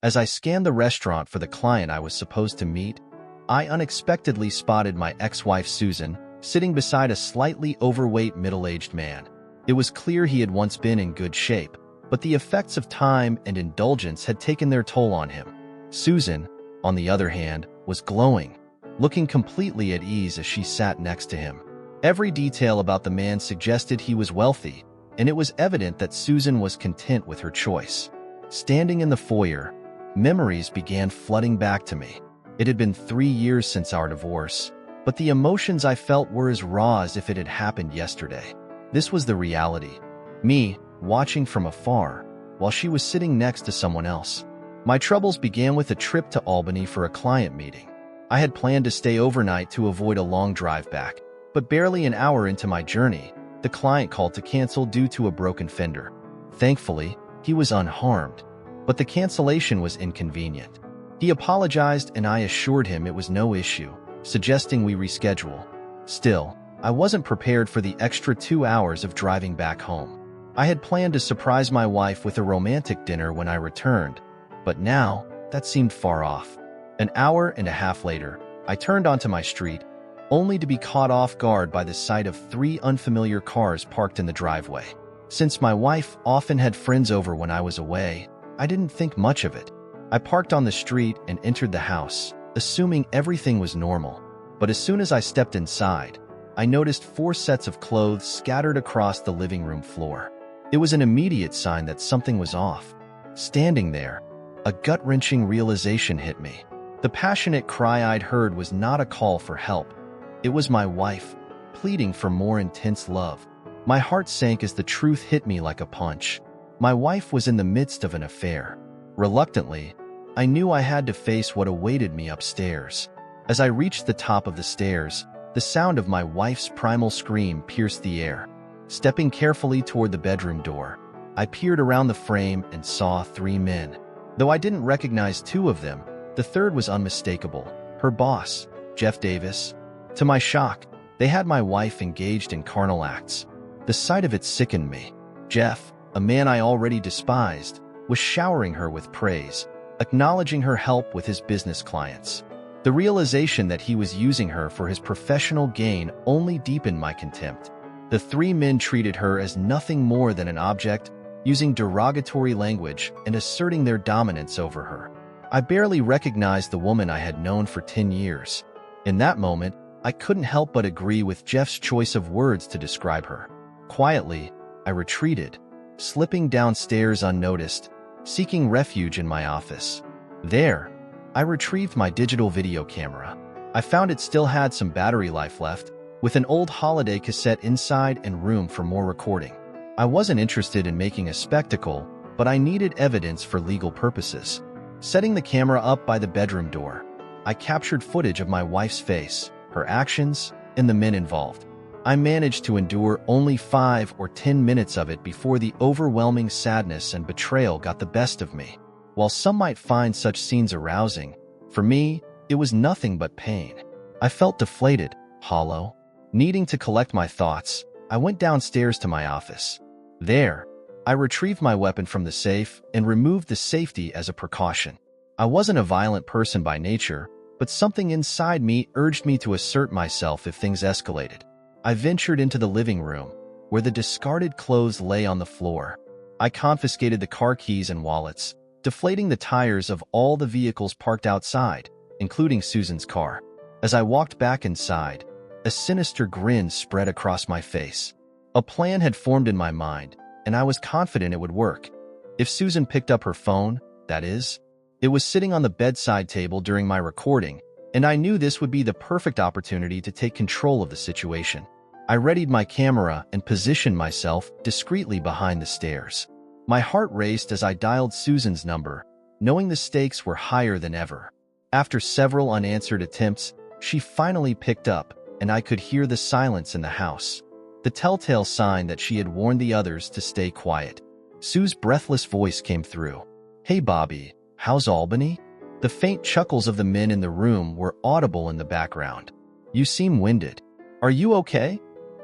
As I scanned the restaurant for the client I was supposed to meet, I unexpectedly spotted my ex-wife Susan sitting beside a slightly overweight middle-aged man. It was clear he had once been in good shape, but the effects of time and indulgence had taken their toll on him. Susan, on the other hand, was glowing, looking completely at ease as she sat next to him. Every detail about the man suggested he was wealthy, and it was evident that Susan was content with her choice. Standing in the foyer, memories began flooding back to me. It had been 3 years since our divorce, but the emotions I felt were as raw as if it had happened yesterday. This was the reality. Me, watching from afar, while she was sitting next to someone else. My troubles began with a trip to Albany for a client meeting. I had planned to stay overnight to avoid a long drive back, but barely an hour into my journey, the client called to cancel due to a broken fender. Thankfully, he was unharmed, but the cancellation was inconvenient. He apologized and I assured him it was no issue, suggesting we reschedule. Still, I wasn't prepared for the extra 2 hours of driving back home. I had planned to surprise my wife with a romantic dinner when I returned, but now that seemed far off. An hour and a half later, I turned onto my street, only to be caught off guard by the sight of 3 unfamiliar cars parked in the driveway. Since my wife often had friends over when I was away, I didn't think much of it. I parked on the street and entered the house, assuming everything was normal. But as soon as I stepped inside, I noticed 4 sets of clothes scattered across the living room floor. It was an immediate sign that something was off. Standing there, a gut-wrenching realization hit me. The passionate cry I'd heard was not a call for help. It was my wife, pleading for more intense love. My heart sank as the truth hit me like a punch. My wife was in the midst of an affair. Reluctantly, I knew I had to face what awaited me upstairs. As I reached the top of the stairs, the sound of my wife's primal scream pierced the air. Stepping carefully toward the bedroom door, I peered around the frame and saw 3 men. Though I didn't recognize 2 of them, the third was unmistakable. Her boss, Jeff Davis. To my shock, they had my wife engaged in carnal acts. The sight of it sickened me. Jeff, a man I already despised, was showering her with praise, acknowledging her help with his business clients. The realization that he was using her for his professional gain only deepened my contempt. The 3 men treated her as nothing more than an object, using derogatory language and asserting their dominance over her. I barely recognized the woman I had known for 10 years. In that moment, I couldn't help but agree with Jeff's choice of words to describe her. Quietly, I retreated, slipping downstairs unnoticed, seeking refuge in my office. There, I retrieved my digital video camera. I found it still had some battery life left, with an old holiday cassette inside and room for more recording. I wasn't interested in making a spectacle, but I needed evidence for legal purposes. Setting the camera up by the bedroom door, I captured footage of my wife's face, her actions, and the men involved. I managed to endure only 5 or 10 minutes of it before the overwhelming sadness and betrayal got the best of me. While some might find such scenes arousing, for me, it was nothing but pain. I felt deflated, hollow. Needing to collect my thoughts, I went downstairs to my office. There, I retrieved my weapon from the safe and removed the safety as a precaution. I wasn't a violent person by nature, but something inside me urged me to assert myself if things escalated. I ventured into the living room, where the discarded clothes lay on the floor. I confiscated the car keys and wallets, deflating the tires of all the vehicles parked outside, including Susan's car. As I walked back inside, a sinister grin spread across my face. A plan had formed in my mind, and I was confident it would work. If Susan picked up her phone, that is. It was sitting on the bedside table during my recording, and I knew this would be the perfect opportunity to take control of the situation. I readied my camera and positioned myself discreetly behind the stairs. My heart raced as I dialed Susan's number, knowing the stakes were higher than ever. After several unanswered attempts, she finally picked up, and I could hear the silence in the house, the telltale sign that she had warned the others to stay quiet. Sue's breathless voice came through. "Hey Bobby, how's Albany?" The faint chuckles of the men in the room were audible in the background. "You seem winded. Are you okay?"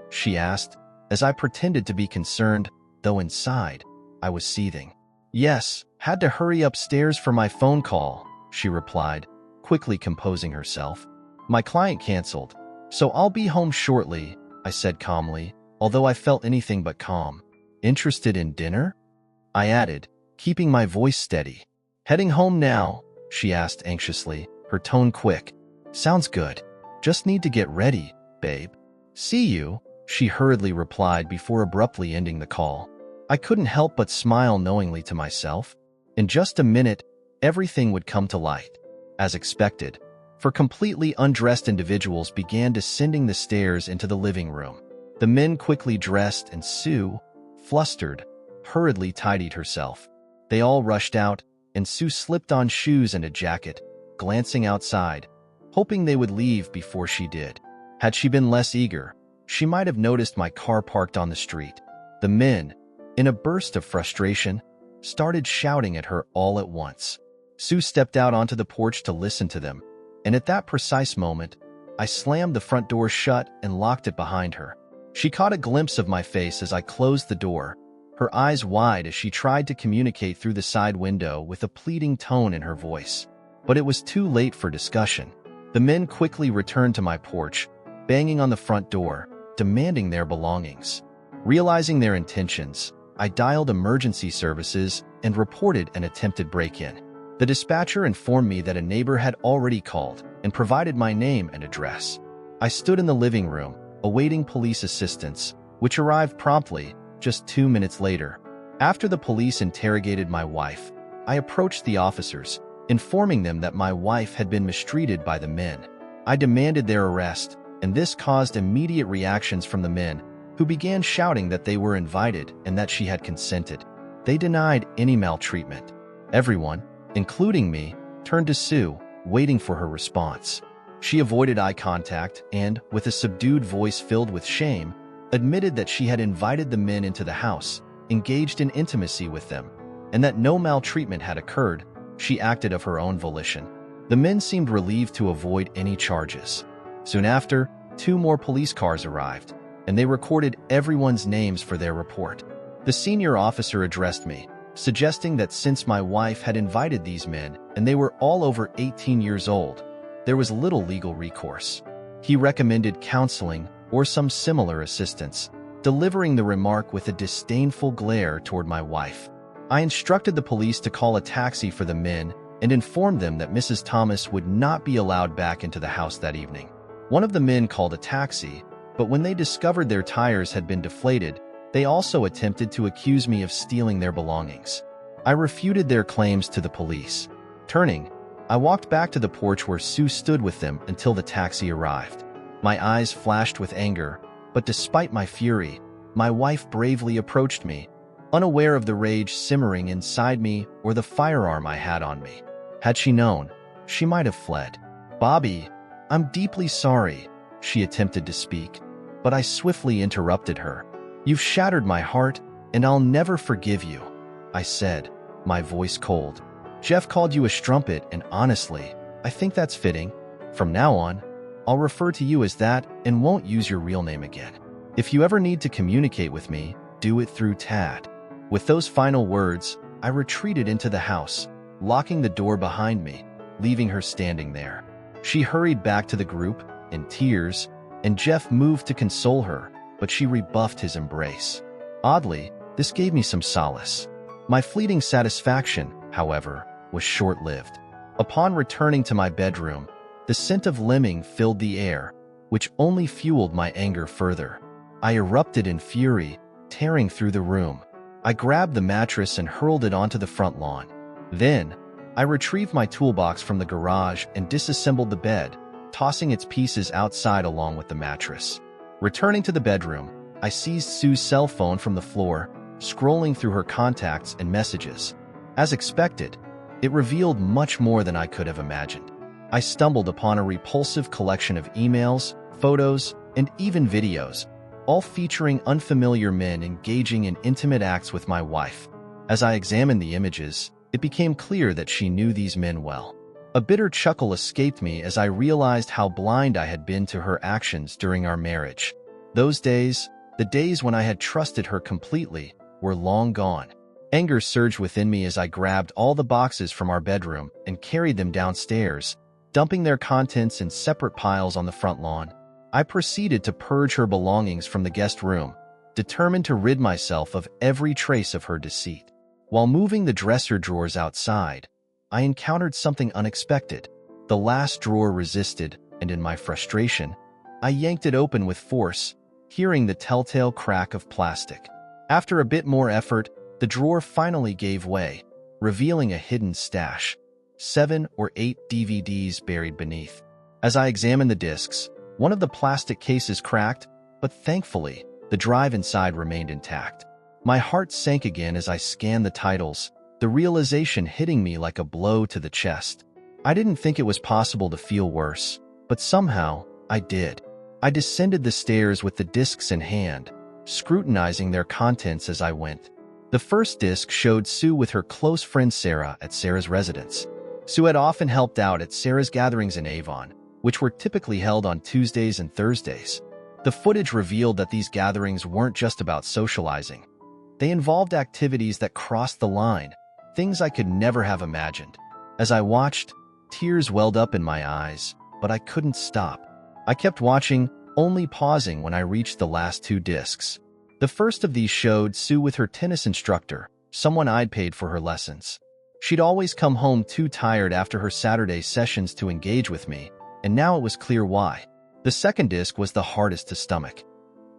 she asked, as I pretended to be concerned, though inside, I was seething. Yes, had to hurry upstairs for my phone call, she replied, quickly composing herself. My client canceled, so I'll be home shortly, I said calmly, although I felt anything but calm. Interested in dinner? I added, keeping my voice steady. Heading home now? She asked anxiously, her tone quick. Sounds good. Just need to get ready, babe. See you, she hurriedly replied before abruptly ending the call. I couldn't help but smile knowingly to myself. In just a minute, everything would come to light. As expected, for completely undressed individuals began descending the stairs into the living room. The men quickly dressed and Sue, flustered, hurriedly tidied herself. They all rushed out, and Sue slipped on shoes and a jacket, glancing outside, hoping they would leave before she did. Had she been less eager, she might have noticed my car parked on the street. The men, in a burst of frustration, started shouting at her all at once. Sue stepped out onto the porch to listen to them, and at that precise moment, I slammed the front door shut and locked it behind her. She caught a glimpse of my face as I closed the door, her eyes wide as she tried to communicate through the side window with a pleading tone in her voice. But it was too late for discussion. The men quickly returned to my porch, banging on the front door, demanding their belongings. Realizing their intentions, I dialed emergency services and reported an attempted break-in. The dispatcher informed me that a neighbor had already called and provided my name and address. I stood in the living room, awaiting police assistance, which arrived promptly, just 2 minutes later. After the police interrogated my wife, I approached the officers, informing them that my wife had been mistreated by the men. I demanded their arrest, and this caused immediate reactions from the men, who began shouting that they were invited and that she had consented. They denied any maltreatment. Everyone, including me, turned to Sue, waiting for her response. She avoided eye contact and, with a subdued voice filled with shame, admitted that she had invited the men into the house, engaged in intimacy with them, and that no maltreatment had occurred. She acted of her own volition. The men seemed relieved to avoid any charges. Soon after, 2 more police cars arrived, and they recorded everyone's names for their report. The senior officer addressed me, suggesting that since my wife had invited these men and they were all over 18 years old, there was little legal recourse. He recommended counseling or some similar assistance, delivering the remark with a disdainful glare toward my wife. I instructed the police to call a taxi for the men and informed them that Mrs. Thomas would not be allowed back into the house that evening. One of the men called a taxi, but when they discovered their tires had been deflated, they also attempted to accuse me of stealing their belongings. I refuted their claims to the police. Turning, I walked back to the porch where Sue stood with them until the taxi arrived. My eyes flashed with anger, but despite my fury, my wife bravely approached me, unaware of the rage simmering inside me or the firearm I had on me. Had she known, she might have fled. "Bobby, I'm deeply sorry," she attempted to speak, but I swiftly interrupted her. "You've shattered my heart, and I'll never forgive you," I said, my voice cold. "Jeff called you a strumpet, and honestly, I think that's fitting. From now on, I'll refer to you as that and won't use your real name again. If you ever need to communicate with me, do it through Tad." With those final words, I retreated into the house, locking the door behind me, leaving her standing there. She hurried back to the group, in tears, and Jeff moved to console her, but she rebuffed his embrace. Oddly, this gave me some solace. My fleeting satisfaction, however, was short-lived. Upon returning to my bedroom, the scent of lemon filled the air, which only fueled my anger further. I erupted in fury, tearing through the room. I grabbed the mattress and hurled it onto the front lawn. Then, I retrieved my toolbox from the garage and disassembled the bed, tossing its pieces outside along with the mattress. Returning to the bedroom, I seized Sue's cell phone from the floor, scrolling through her contacts and messages. As expected, it revealed much more than I could have imagined. I stumbled upon a repulsive collection of emails, photos, and even videos, all featuring unfamiliar men engaging in intimate acts with my wife. As I examined the images, it became clear that she knew these men well. A bitter chuckle escaped me as I realized how blind I had been to her actions during our marriage. Those days, the days when I had trusted her completely, were long gone. Anger surged within me as I grabbed all the boxes from our bedroom and carried them downstairs, dumping their contents in separate piles on the front lawn. I proceeded to purge her belongings from the guest room, determined to rid myself of every trace of her deceit. While moving the dresser drawers outside, I encountered something unexpected. The last drawer resisted, and in my frustration, I yanked it open with force, hearing the telltale crack of plastic. After a bit more effort, the drawer finally gave way, revealing a hidden stash, 7 or 8 DVDs buried beneath. As I examined the discs, one of the plastic cases cracked, but thankfully, the drive inside remained intact. My heart sank again as I scanned the titles, the realization hitting me like a blow to the chest. I didn't think it was possible to feel worse, but somehow, I did. I descended the stairs with the discs in hand, scrutinizing their contents as I went. The first disc showed Sue with her close friend Sarah at Sarah's residence. Sue had often helped out at Sarah's gatherings in Avon, which were typically held on Tuesdays and Thursdays. The footage revealed that these gatherings weren't just about socializing. They involved activities that crossed the line, things I could never have imagined. As I watched, tears welled up in my eyes, but I couldn't stop. I kept watching, only pausing when I reached the last 2 discs. The first of these showed Sue with her tennis instructor, someone I'd paid for her lessons. She'd always come home too tired after her Saturday sessions to engage with me, and now it was clear why. The second disc was the hardest to stomach.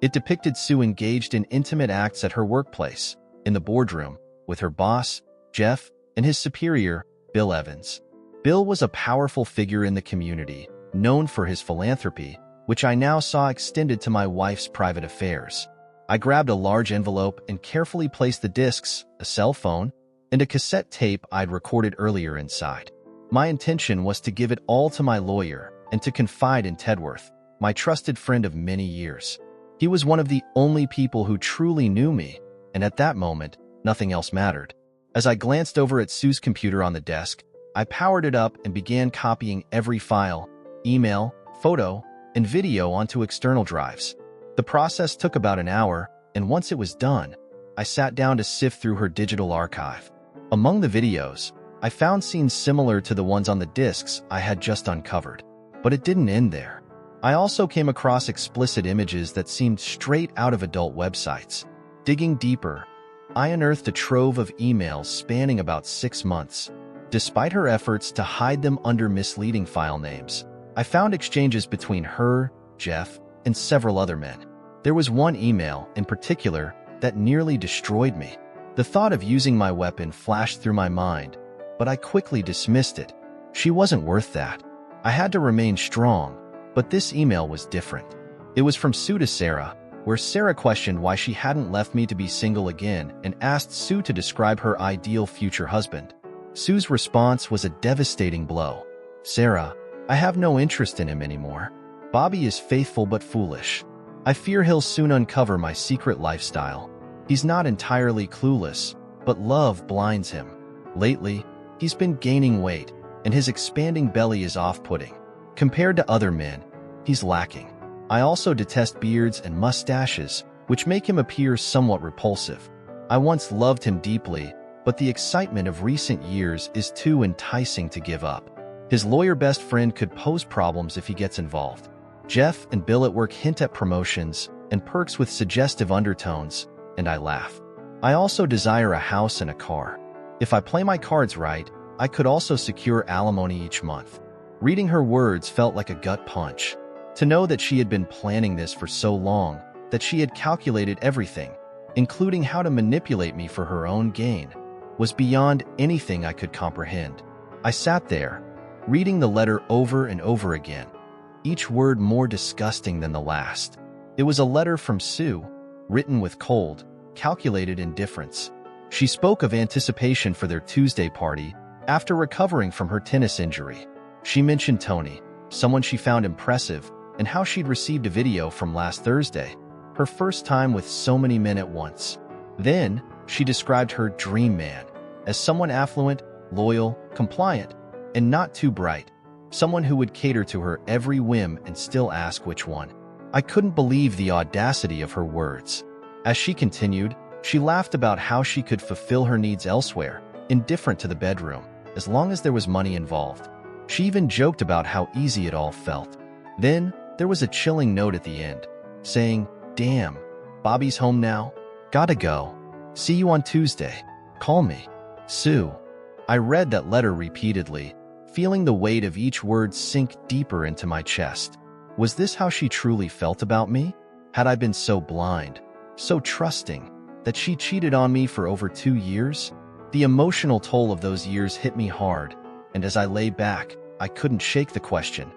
It depicted Sue engaged in intimate acts at her workplace, in the boardroom, with her boss, Jeff, and his superior, Bill Evans. Bill was a powerful figure in the community, known for his philanthropy, which I now saw extended to my wife's private affairs. I grabbed a large envelope and carefully placed the discs, a cell phone, and a cassette tape I'd recorded earlier inside. My intention was to give it all to my lawyer and to confide in Tedworth, my trusted friend of many years. He was one of the only people who truly knew me, and at that moment, nothing else mattered. As I glanced over at Sue's computer on the desk, I powered it up and began copying every file, email, photo, and video onto external drives. The process took about an hour, and once it was done, I sat down to sift through her digital archive. Among the videos, I found scenes similar to the ones on the discs I had just uncovered. But it didn't end there. I also came across explicit images that seemed straight out of adult websites. Digging deeper, I unearthed a trove of emails spanning about 6 months. Despite her efforts to hide them under misleading file names, I found exchanges between her, Jeff, and several other men. There was one email, in particular, that nearly destroyed me. The thought of using my weapon flashed through my mind, but I quickly dismissed it. She wasn't worth that. I had to remain strong, but this email was different. It was from Sue to Sarah, where Sarah questioned why she hadn't left me to be single again and asked Sue to describe her ideal future husband. Sue's response was a devastating blow. "Sarah, I have no interest in him anymore. Bobby is faithful but foolish. I fear he'll soon uncover my secret lifestyle. He's not entirely clueless, but love blinds him. Lately, he's been gaining weight, and his expanding belly is off-putting. Compared to other men, he's lacking. I also detest beards and mustaches, which make him appear somewhat repulsive. I once loved him deeply, but the excitement of recent years is too enticing to give up. His lawyer best friend could pose problems if he gets involved. Jeff and Bill at work hint at promotions and perks with suggestive undertones, and I laugh. I also desire a house and a car. If I play my cards right, I could also secure alimony each month." Reading her words felt like a gut punch. To know that she had been planning this for so long, that she had calculated everything, including how to manipulate me for her own gain, was beyond anything I could comprehend. I sat there, reading the letter over and over again, each word more disgusting than the last. It was a letter from Sue, written with cold, calculated indifference. She spoke of anticipation for their Tuesday party after recovering from her tennis injury. She mentioned Tony, someone she found impressive, and how she'd received a video from last Thursday, her first time with so many men at once. Then, she described her dream man as someone affluent, loyal, compliant, and not too bright, someone who would cater to her every whim and still ask which one. I couldn't believe the audacity of her words. As she continued, She laughed about how she could fulfill her needs elsewhere, indifferent to the bedroom, as long as there was money involved. She even joked about how easy it all felt. Then, there was a chilling note at the end, saying, "Damn, Bobby's home now? Gotta go. See you on Tuesday. Call me. Sue." I read that letter repeatedly, feeling the weight of each word sink deeper into my chest. Was this how she truly felt about me? Had I been so blind, so trusting, that she cheated on me for over 2 years? The emotional toll of those years hit me hard, and as I lay back, I couldn't shake the question.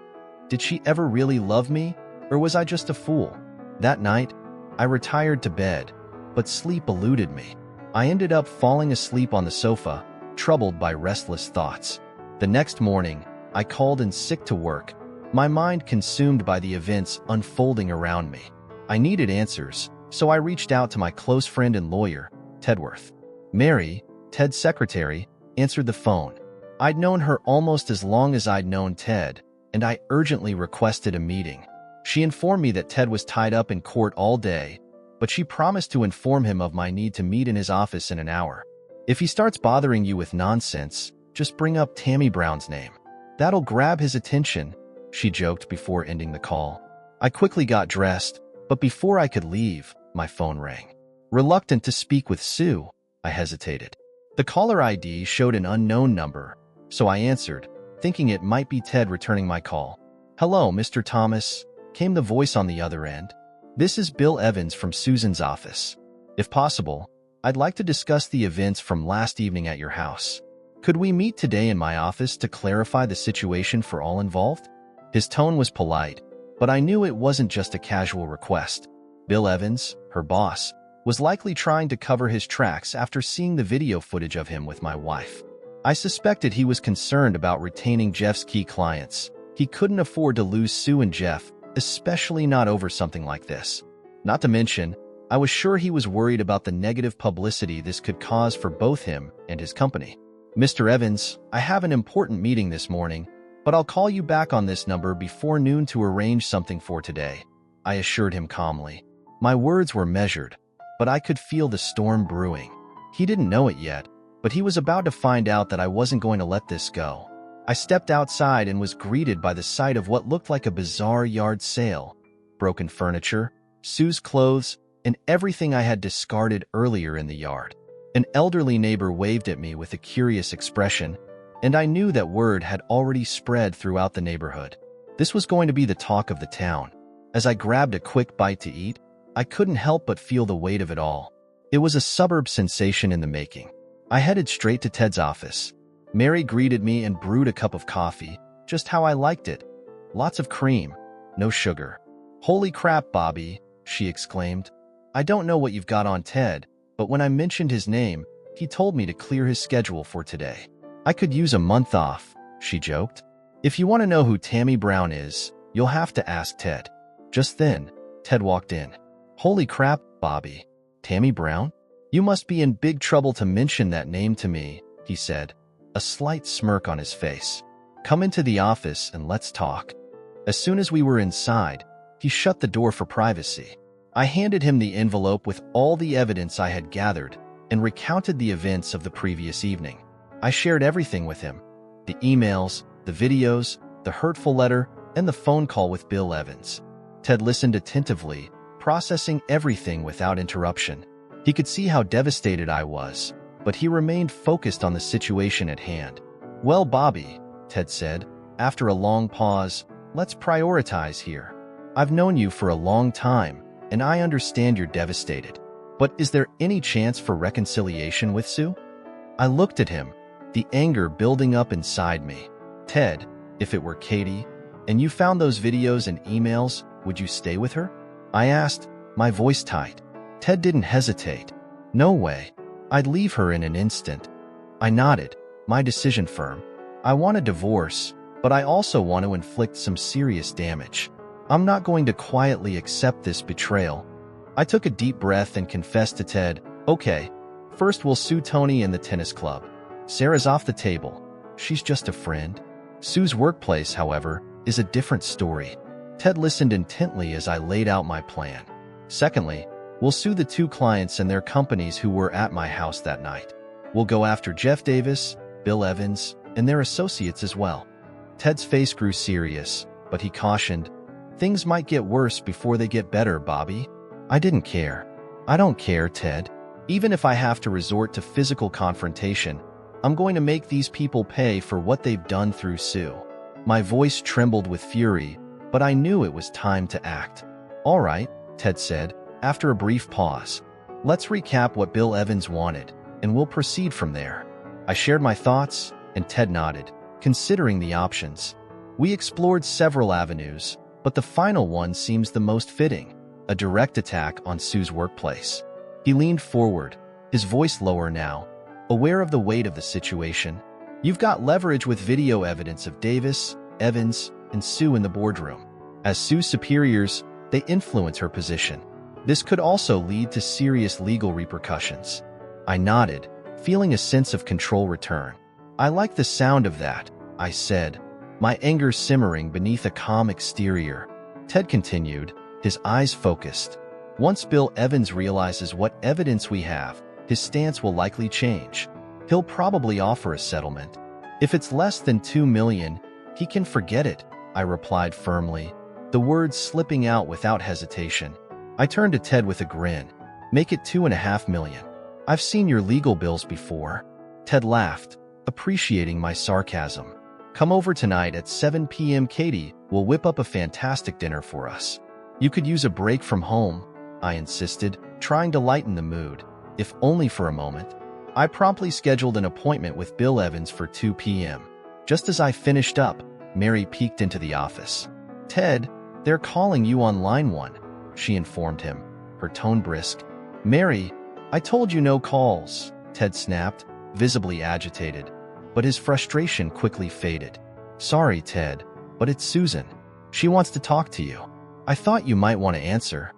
Did she ever really love me, or was I just a fool? That night, I retired to bed, but sleep eluded me. I ended up falling asleep on the sofa, troubled by restless thoughts. The next morning, I called in sick to work, my mind consumed by the events unfolding around me. I needed answers, so I reached out to my close friend and lawyer, Tedworth. Mary, Ted's secretary, answered the phone. I'd known her almost as long as I'd known Ted, and I urgently requested a meeting. She informed me that Ted was tied up in court all day, but she promised to inform him of my need to meet in his office in an hour. If he starts bothering you with nonsense, just bring up Tammy Brown's name. That'll grab his attention, she joked before ending the call. I quickly got dressed, but before I could leave, my phone rang. Reluctant to speak with Sue, I hesitated. The caller ID showed an unknown number, so I answered, thinking it might be Ted returning my call. "Hello, Mr. Thomas," came the voice on the other end. "This is Bill Evans from Susan's office. If possible, I'd like to discuss the events from last evening at your house. Could we meet today in my office to clarify the situation for all involved?" His tone was polite, but I knew it wasn't just a casual request. Bill Evans, her boss, was likely trying to cover his tracks after seeing the video footage of him with my wife. I suspected he was concerned about retaining Jeff's key clients. He couldn't afford to lose Sue and Jeff, especially not over something like this. Not to mention, I was sure he was worried about the negative publicity this could cause for both him and his company. "Mr. Evans, I have an important meeting this morning, but I'll call you back on this number before noon to arrange something for today," I assured him calmly. My words were measured, but I could feel the storm brewing. He didn't know it yet, but he was about to find out that I wasn't going to let this go. I stepped outside and was greeted by the sight of what looked like a bizarre yard sale. Broken furniture, Sue's clothes, and everything I had discarded earlier in the yard. An elderly neighbor waved at me with a curious expression, and I knew that word had already spread throughout the neighborhood. This was going to be the talk of the town. As I grabbed a quick bite to eat, I couldn't help but feel the weight of it all. It was a suburb sensation in the making. I headed straight to Ted's office. Mary greeted me and brewed a cup of coffee, just how I liked it. Lots of cream, no sugar. "Holy crap, Bobby," she exclaimed. "I don't know what you've got on Ted, but when I mentioned his name, he told me to clear his schedule for today. I could use a month off," she joked. "If you want to know who Tammy Brown is, you'll have to ask Ted." Just then, Ted walked in. "Holy crap, Bobby. Tammy Brown? You must be in big trouble to mention that name to me," he said, a slight smirk on his face. "Come into the office and let's talk." As soon as we were inside, he shut the door for privacy. I handed him the envelope with all the evidence I had gathered and recounted the events of the previous evening. I shared everything with him: the emails, the videos, the hurtful letter, and the phone call with Bill Evans. Ted listened attentively, processing everything without interruption. He could see how devastated I was, but he remained focused on the situation at hand. "Well, Bobby," Ted said, after a long pause, "let's prioritize here. I've known you for a long time, and I understand you're devastated. But is there any chance for reconciliation with Sue?" I looked at him, the anger building up inside me. "Ted, if it were Katie, and you found those videos and emails, would you stay with her?" I asked, my voice tight. Ted didn't hesitate. "No way. I'd leave her in an instant." I nodded, my decision firm. I want a divorce, but I also want to inflict some serious damage. I'm not going to quietly accept this betrayal. I took a deep breath and confessed to Ted, "Okay, first we'll sue Tony and the tennis club. Sarah's off the table. She's just a friend." Sue's workplace, however, is a different story. Ted listened intently as I laid out my plan. "Secondly, We'll sue the 2 clients and their companies who were at my house that night. We'll go after Jeff Davis, Bill Evans, and their associates as well." Ted's face grew serious, but he cautioned, "Things might get worse before they get better, Bobby." I didn't care. "I don't care, Ted. Even if I have to resort to physical confrontation, I'm going to make these people pay for what they've done through Sue." My voice trembled with fury, but I knew it was time to act. "All right," Ted said, after a brief pause. "Let's recap what Bill Evans wanted, and we'll proceed from there." I shared my thoughts, and Ted nodded, considering the options. We explored several avenues, but the final one seems the most fitting: a direct attack on Sue's workplace. He leaned forward, his voice lower now, aware of the weight of the situation. "You've got leverage with video evidence of Davis, Evans, and Sue in the boardroom. As Sue's superiors, they influence her position. This could also lead to serious legal repercussions." I nodded, feeling a sense of control return. "I like the sound of that," I said, my anger simmering beneath a calm exterior. Ted continued, his eyes focused. "Once Bill Evans realizes what evidence we have, his stance will likely change. He'll probably offer a settlement. If it's less than $2 million, he can forget it," I replied firmly, the words slipping out without hesitation. I turned to Ted with a grin. "Make it $2.5 million. I've seen your legal bills before." Ted laughed, appreciating my sarcasm. "Come over tonight at 7 p.m. Katie will whip up a fantastic dinner for us." "You could use a break from home," I insisted, trying to lighten the mood, if only for a moment. I promptly scheduled an appointment with Bill Evans for 2 p.m. Just as I finished up, Mary peeked into the office. "Ted, they're calling you on line 1, she informed him, her tone brisk. "Mary, I told you no calls," Ted snapped, visibly agitated, but his frustration quickly faded. "Sorry, Ted, but it's Susan. She wants to talk to you. I thought you might want to answer."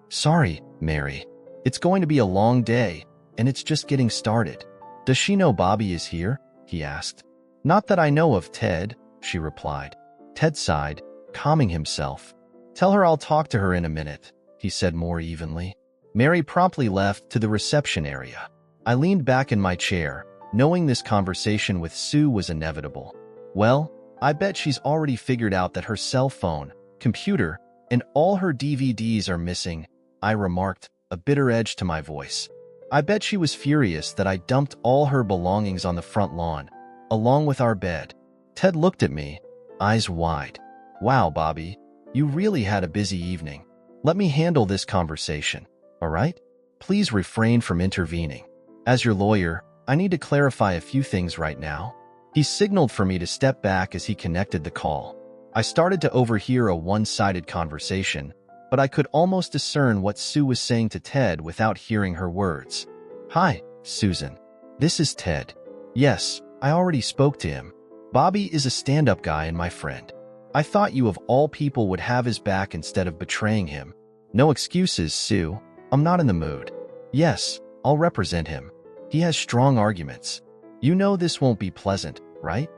"Sorry, Mary. It's going to be a long day, and it's just getting started." "Does she know Bobby is here?" he asked. "Not that I know of, Ted," she replied. Ted sighed, calming himself. "Tell her I'll talk to her in a minute," he said more evenly. Mary promptly left to the reception area. I leaned back in my chair, knowing this conversation with Sue was inevitable. "Well, I bet she's already figured out that her cell phone, computer, and all her DVDs are missing," I remarked, a bitter edge to my voice. "I bet she was furious that I dumped all her belongings on the front lawn, along with our bed." Ted looked at me, eyes wide. "Wow, Bobby, you really had a busy evening. Let me handle this conversation, all right? Please refrain from intervening. As your lawyer, I need to clarify a few things right now." He signaled for me to step back as he connected the call. I started to overhear a one-sided conversation, but I could almost discern what Sue was saying to Ted without hearing her words. "Hi, Susan. This is Ted. Yes, I already spoke to him. Bobby is a stand-up guy and my friend. I thought you of all people would have his back instead of betraying him. No excuses, Sue. I'm not in the mood. Yes, I'll represent him. He has strong arguments. You know this won't be pleasant, right?"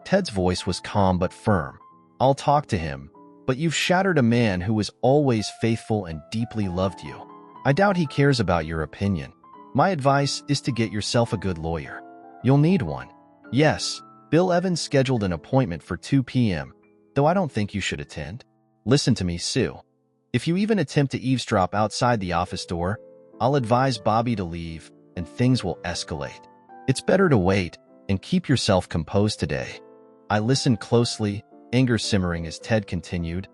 Ted's voice was calm but firm. "I'll talk to him, but you've shattered a man who was always faithful and deeply loved you. I doubt he cares about your opinion. My advice is to get yourself a good lawyer. You'll need one. Yes, Bill Evans scheduled an appointment for 2 p.m., though I don't think you should attend. Listen to me, Sue. If you even attempt to eavesdrop outside the office door, I'll advise Bobby to leave, and things will escalate. It's better to wait and keep yourself composed today." I listened closely, anger simmering as Ted continued.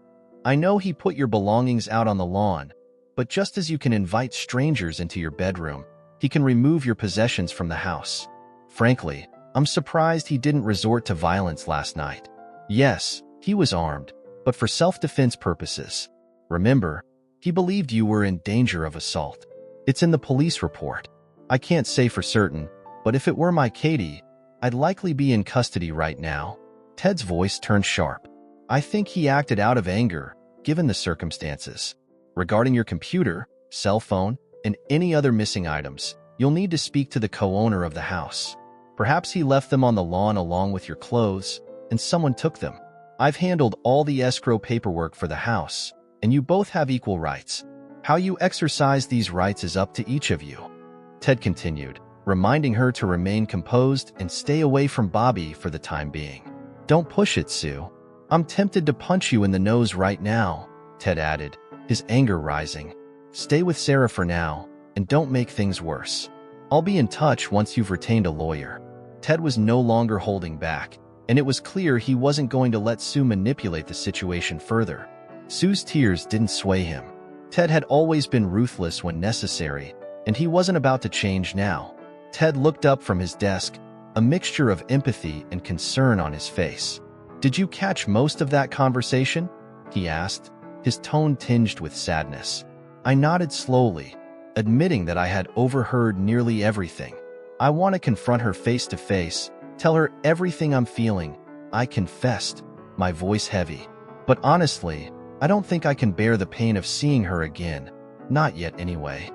"I know he put your belongings out on the lawn, but just as you can invite strangers into your bedroom, he can remove your possessions from the house. Frankly, I'm surprised he didn't resort to violence last night. Yes, he was armed, but for self-defense purposes. Remember, he believed you were in danger of assault. It's in the police report. I can't say for certain, but if it were my Katie, I'd likely be in custody right now." Ted's voice turned sharp. "I think he acted out of anger, given the circumstances. Regarding your computer, cell phone, and any other missing items, you'll need to speak to the co-owner of the house. Perhaps he left them on the lawn along with your clothes, and someone took them. I've handled all the escrow paperwork for the house, and you both have equal rights. How you exercise these rights is up to each of you. Ted continued, reminding her to remain composed and stay away from Bobby for the time being. Don't push it, Sue. I'm tempted to punch you in the nose right now, Ted added, his anger rising. Stay with Sarah for now, and don't make things worse. I'll be in touch once you've retained a lawyer. Ted was no longer holding back, and it was clear he wasn't going to let Sue manipulate the situation further. Sue's tears didn't sway him. Ted had always been ruthless when necessary, and he wasn't about to change now. Ted looked up from his desk, a mixture of empathy and concern on his face. Did you catch most of that conversation? He asked, his tone tinged with sadness. I nodded slowly, admitting that I had overheard nearly everything. I want to confront her face to face, tell her everything I'm feeling, I confessed, my voice heavy. But honestly, I don't think I can bear the pain of seeing her again. Not yet anyway.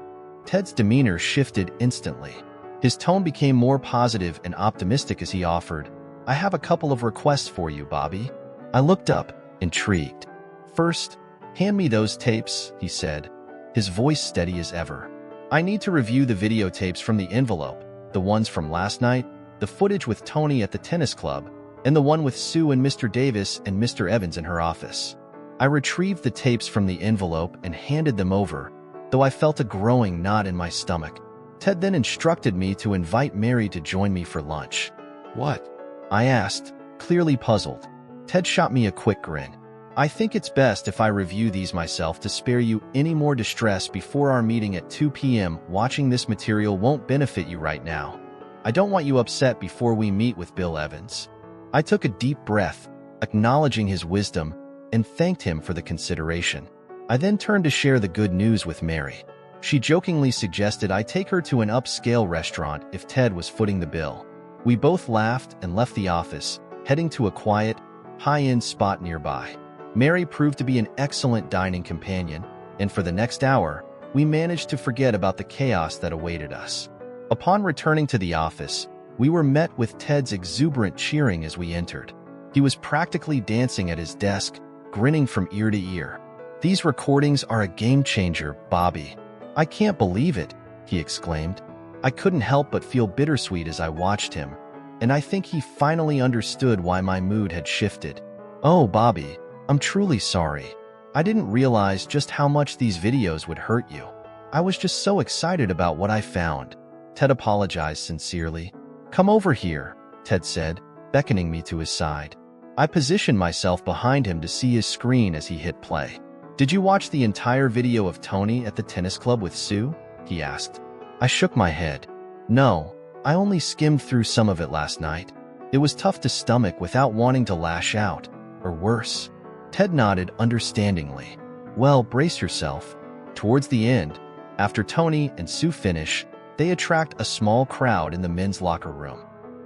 Ted's demeanor shifted instantly. His tone became more positive and optimistic as he offered, I have a couple of requests for you, Bobby. I looked up, intrigued. First, hand me those tapes, he said, his voice steady as ever. I need to review the videotapes from the envelope, the ones from last night, the footage with Tony at the tennis club, and the one with Sue and Mr. Davis and Mr. Evans in her office. I retrieved the tapes from the envelope and handed them over, though I felt a growing knot in my stomach. Ted then instructed me to invite Mary to join me for lunch. What? I asked, clearly puzzled. Ted shot me a quick grin. I think it's best if I review these myself to spare you any more distress before our meeting at 2 p.m. Watching this material won't benefit you right now. I don't want you upset before we meet with Bill Evans. I took a deep breath, acknowledging his wisdom, and thanked him for the consideration. I then turned to share the good news with Mary. She jokingly suggested I take her to an upscale restaurant if Ted was footing the bill. We both laughed and left the office, heading to a quiet, high-end spot nearby. Mary proved to be an excellent dining companion, and for the next hour, we managed to forget about the chaos that awaited us. Upon returning to the office, we were met with Ted's exuberant cheering as we entered. He was practically dancing at his desk, grinning from ear to ear. These recordings are a game changer, Bobby. I can't believe it, he exclaimed. I couldn't help but feel bittersweet as I watched him, and I think he finally understood why my mood had shifted. Oh, Bobby, I'm truly sorry. I didn't realize just how much these videos would hurt you. I was just so excited about what I found. Ted apologized sincerely. Come over here, Ted said, beckoning me to his side. I positioned myself behind him to see his screen as he hit play. Did you watch the entire video of Tony at the tennis club with Sue? He asked. I shook my head. No, I only skimmed through some of it last night. It was tough to stomach without wanting to lash out, or worse. Ted nodded understandingly. Well, brace yourself. Towards the end, after Tony and Sue finish, they attract a small crowd in the men's locker room.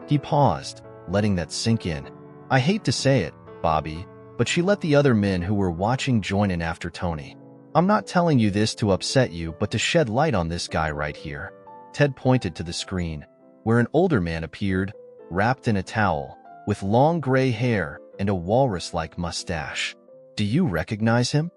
He paused, letting that sink in. I hate to say it, Bobby, but she let the other men who were watching join in after Tony. I'm not telling you this to upset you, but to shed light on this guy right here. Ted pointed to the screen, where an older man appeared, wrapped in a towel, with long gray hair and a walrus-like mustache. Do you recognize him?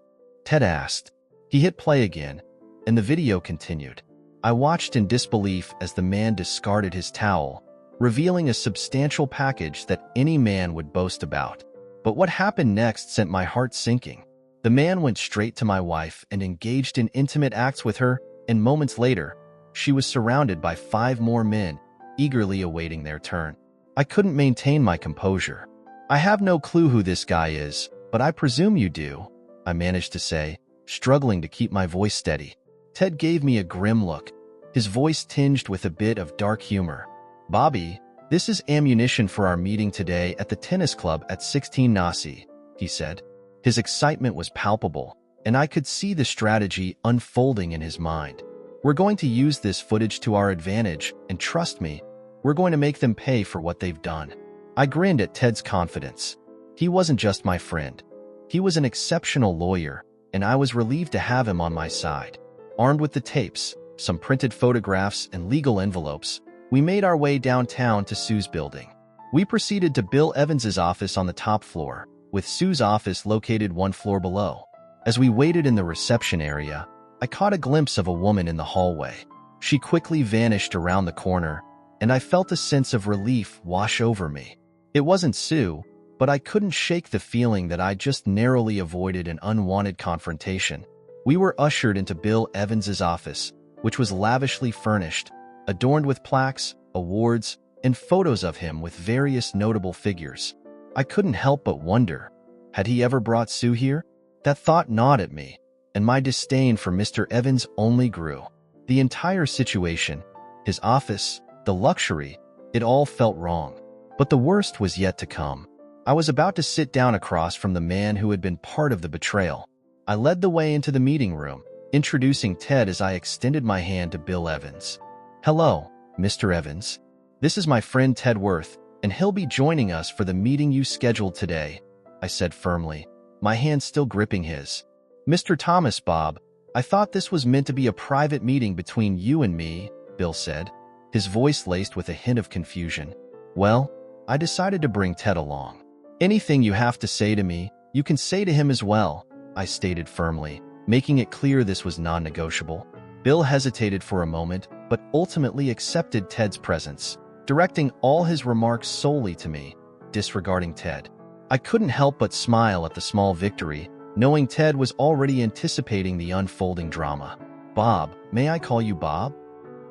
Ted asked. He hit play again, and the video continued. I watched in disbelief as the man discarded his towel, revealing a substantial package that any man would boast about. But what happened next sent my heart sinking. The man went straight to my wife and engaged in intimate acts with her, and moments later, she was surrounded by 5 more men, eagerly awaiting their turn. I couldn't maintain my composure. I have no clue who this guy is, but I presume you do, I managed to say, struggling to keep my voice steady. Ted gave me a grim look, his voice tinged with a bit of dark humor. Bobby, this is ammunition for our meeting today at the tennis club at 16 Nasi, he said. His excitement was palpable, and I could see the strategy unfolding in his mind. We're going to use this footage to our advantage, and trust me, we're going to make them pay for what they've done. I grinned at Ted's confidence. He wasn't just my friend. He was an exceptional lawyer, and I was relieved to have him on my side. Armed with the tapes, some printed photographs, and legal envelopes, we made our way downtown to Sue's building. We proceeded to Bill Evans's office on the top floor, with Sue's office located 1 floor below. As we waited in the reception area, I I caught a glimpse of a woman in the hallway. She quickly vanished around the corner, and I felt a sense of relief wash over me. It wasn't Sue, but I couldn't shake the feeling that I just narrowly avoided an unwanted confrontation. We were ushered into Bill Evans's office, which was lavishly furnished, adorned with plaques, awards, and photos of him with various notable figures. I couldn't help but wonder, had he ever brought Sue here? That thought gnawed at me, and my disdain for Mr. Evans only grew. The entire situation, his office, the luxury, it all felt wrong. But the worst was yet to come. I was about to sit down across from the man who had been part of the betrayal. I led the way into the meeting room, introducing Ted as I extended my hand to Bill Evans. "Hello, Mr. Evans. This is my friend Ted Worth, and he'll be joining us for the meeting you scheduled today," I said firmly, my hand still gripping his. "Mr. Thomas, Bob, I thought this was meant to be a private meeting between you and me," Bill said, his voice laced with a hint of confusion. "Well, I decided to bring Ted along. Anything you have to say to me, you can say to him as well," I stated firmly, making it clear this was non-negotiable. Bill hesitated for a moment, but ultimately accepted Ted's presence, directing all his remarks solely to me, disregarding Ted. I couldn't help but smile at the small victory, knowing Ted was already anticipating the unfolding drama. "Bob, may I call you Bob?"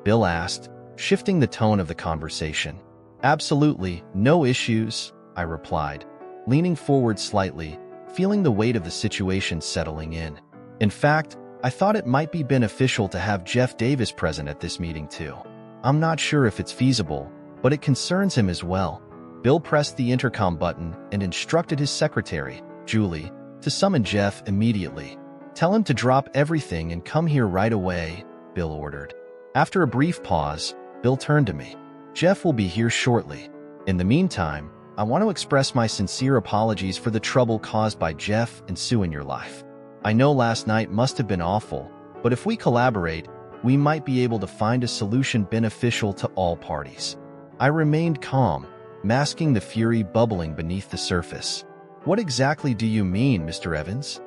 Bill asked, shifting the tone of the conversation. "Absolutely, no issues," I replied, leaning forward slightly, feeling the weight of the situation settling in. In fact, I thought it might be beneficial to have Jeff Davis present at this meeting too. I'm not sure if it's feasible, but it concerns him as well. Bill pressed the intercom button and instructed his secretary, Julie, to summon Jeff immediately. "Tell him to drop everything and come here right away," Bill ordered. After a brief pause, Bill turned to me. "Jeff will be here shortly. In the meantime, I want to express my sincere apologies for the trouble caused by Jeff and Sue in your life. I know last night must have been awful, but if we collaborate, we might be able to find a solution beneficial to all parties." I remained calm, masking the fury bubbling beneath the surface. "What exactly do you mean, Mr. Evans?"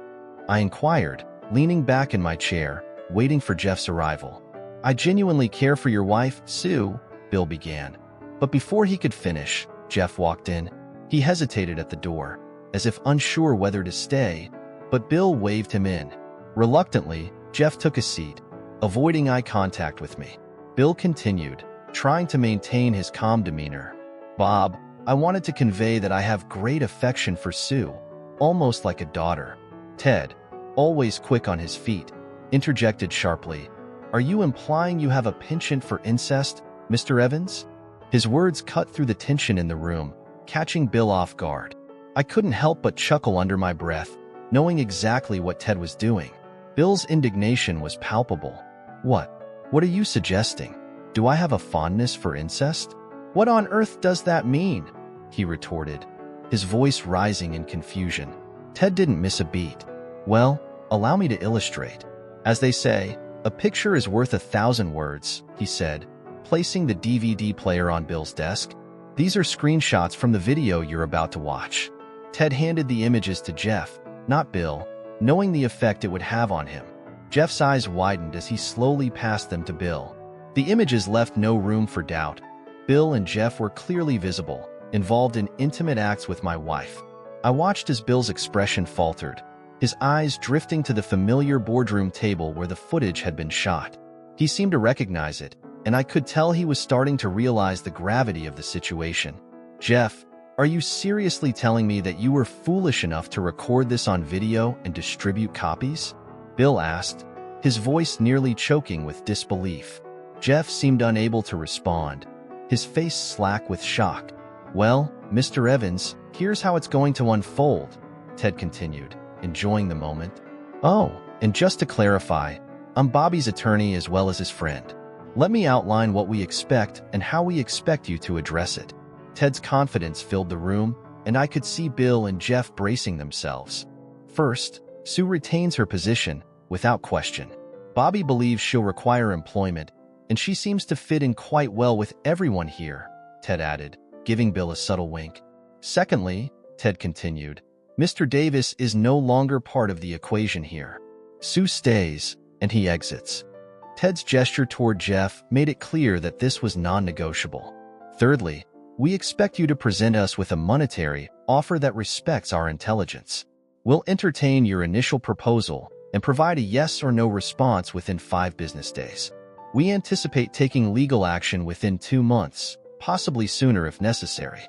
I inquired, leaning back in my chair, waiting for Jeff's arrival. "I genuinely care for your wife, Sue," Bill began. But before he could finish, Jeff walked in. He hesitated at the door, as if unsure whether to stay, but Bill waved him in. Reluctantly, Jeff took a seat, avoiding eye contact with me. Bill continued, trying to maintain his calm demeanor. "Bob, I wanted to convey that I have great affection for Sue, almost like a daughter." Ted, always quick on his feet, interjected sharply. "Are you implying you have a penchant for incest, Mr. Evans?" His words cut through the tension in the room, catching Bill off guard. I couldn't help but chuckle under my breath, knowing exactly what Ted was doing. Bill's indignation was palpable. What are you suggesting? Do I have a fondness for incest? What on earth does that mean?" he retorted, his voice rising in confusion. Ted didn't miss a beat. "Well, allow me to illustrate. As they say, a picture is worth 1,000 words," he said, placing the DVD player on Bill's desk. "These are screenshots from the video you're about to watch." Ted handed the images to Jeff, not Bill, knowing the effect it would have on him. Jeff's eyes widened as he slowly passed them to Bill. The images left no room for doubt. Bill and Jeff were clearly visible, involved in intimate acts with my wife. I watched as Bill's expression faltered, his eyes drifting to the familiar boardroom table where the footage had been shot. He seemed to recognize it, and I could tell he was starting to realize the gravity of the situation. "Jeff, are you seriously telling me that you were foolish enough to record this on video and distribute copies?" Bill asked, his voice nearly choking with disbelief. Jeff seemed unable to respond, his face slack with shock. "Well, Mr. Evans, here's how it's going to unfold," Ted continued, enjoying the moment. "Oh, and just to clarify, I'm Bobby's attorney as well as his friend. Let me outline what we expect and how we expect you to address it." Ted's confidence filled the room, and I could see Bill and Jeff bracing themselves. "First, Sue retains her position, without question. Bobby believes she'll require employment, and she seems to fit in quite well with everyone here," Ted added, giving Bill a subtle wink. "Secondly," Ted continued, "Mr. Davis is no longer part of the equation here. Sue stays, and he exits. Ted's gesture toward Jeff made it clear that this was non-negotiable. Thirdly, we expect you to present us with a monetary offer that respects our intelligence. We'll entertain your initial proposal and provide a yes or no response within 5 business days. We anticipate taking legal action within 2 months, possibly sooner if necessary.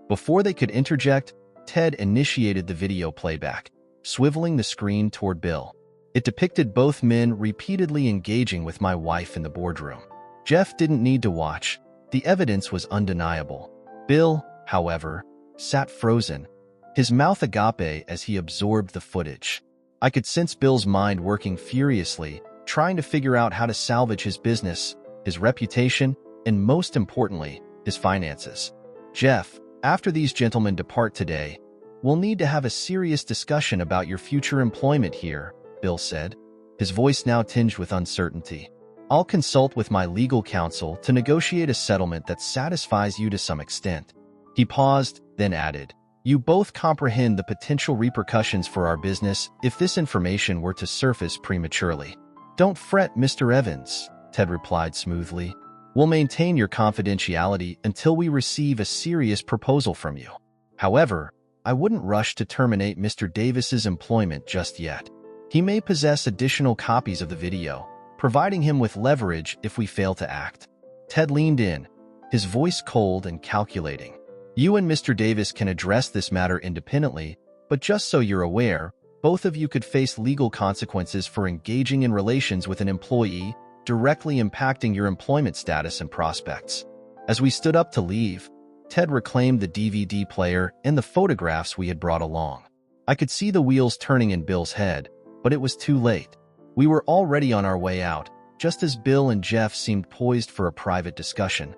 Before they could interject, Ted initiated the video playback, swiveling the screen toward Bill. It depicted both men repeatedly engaging with my wife in the boardroom. Jeff didn't need to watch. The evidence was undeniable. Bill, however, sat frozen, his mouth agape as he absorbed the footage. I could sense Bill's mind working furiously, trying to figure out how to salvage his business, his reputation, and most importantly, his finances. Jeff, after these gentlemen depart today, we'll need to have a serious discussion about your future employment here, Bill said, his voice now tinged with uncertainty. I'll consult with my legal counsel to negotiate a settlement that satisfies you to some extent. He paused, then added, you both comprehend the potential repercussions for our business if this information were to surface prematurely. Don't fret, Mr. Evans, Ted replied smoothly. We'll maintain your confidentiality until we receive a serious proposal from you. However, I wouldn't rush to terminate Mr. Davis's employment just yet. He may possess additional copies of the video, providing him with leverage if we fail to act. Ted leaned in, his voice cold and calculating. You and Mr. Davis can address this matter independently, but just so you're aware, both of you could face legal consequences for engaging in relations with an employee, directly impacting your employment status and prospects. As we stood up to leave, Ted reclaimed the DVD player and the photographs we had brought along. I could see the wheels turning in Bill's head, but it was too late. We were already on our way out, just as Bill and Jeff seemed poised for a private discussion,